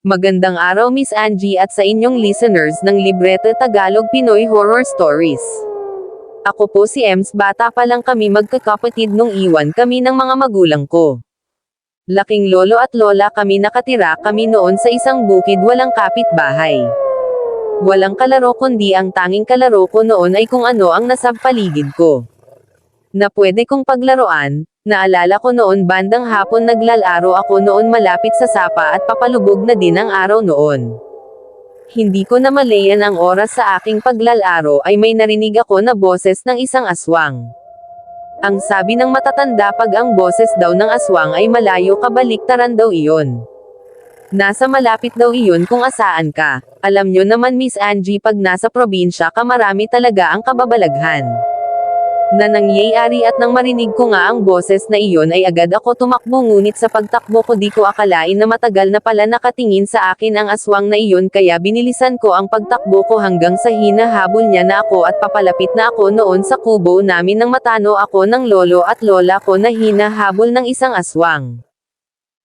Magandang araw Miss Angie at sa inyong listeners ng Libreta Tagalog Pinoy Horror Stories. Ako po si Ems, bata pa lang kami magkakapatid nung iwan kami ng mga magulang ko. Laking lolo at lola kami, nakatira kami noon sa isang bukid, walang kapitbahay. Walang kalaro kundi ang tanging kalaro ko noon ay kung ano ang nasa paligid ko. Na pwede kong paglaruan. Naalala ko noon bandang hapon naglalaro ako noon malapit sa sapa at papalubog na din ang araw noon. Hindi ko namalayan ang oras sa aking paglalaro ay may narinig ako na boses ng isang aswang. Ang sabi ng matatanda, pag ang boses daw ng aswang ay malayo kabaliktaran daw iyon. Nasa malapit daw iyon kung asaan ka. Alam nyo naman Miss Angie, pag nasa probinsya ka marami talaga ang kababalaghan. Na nangyayari at nang marinig ko nga ang boses na iyon ay agad ako tumakbo, ngunit sa pagtakbo ko di ko akalain na matagal na pala nakatingin sa akin ang aswang na iyon, kaya binilisan ko ang pagtakbo ko hanggang sa hinahabol niya na ako at papalapit na ako noon sa kubo namin nang matano ako ng lolo at lola ko na hinahabol ng isang aswang.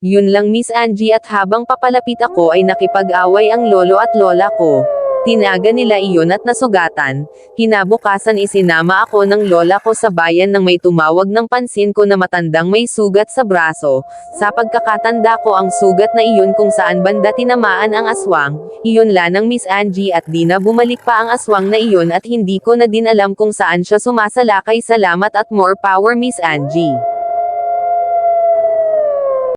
Yun lang Miss Angie, at habang papalapit ako ay nakipag-away ang lolo at lola ko. Tinaga nila iyon at nasugatan. Kinabukasan isinama ako ng lola ko sa bayan nang may tumawag ng pansin ko na matandang may sugat sa braso. Sa pagkakatanda ko, ang sugat na iyon kung saan banda tinamaan ang aswang, iyon lanang Miss Angie, at di na bumalik pa ang aswang na iyon at hindi ko na din alam kung saan siya sumasalakay. Salamat at more power Miss Angie.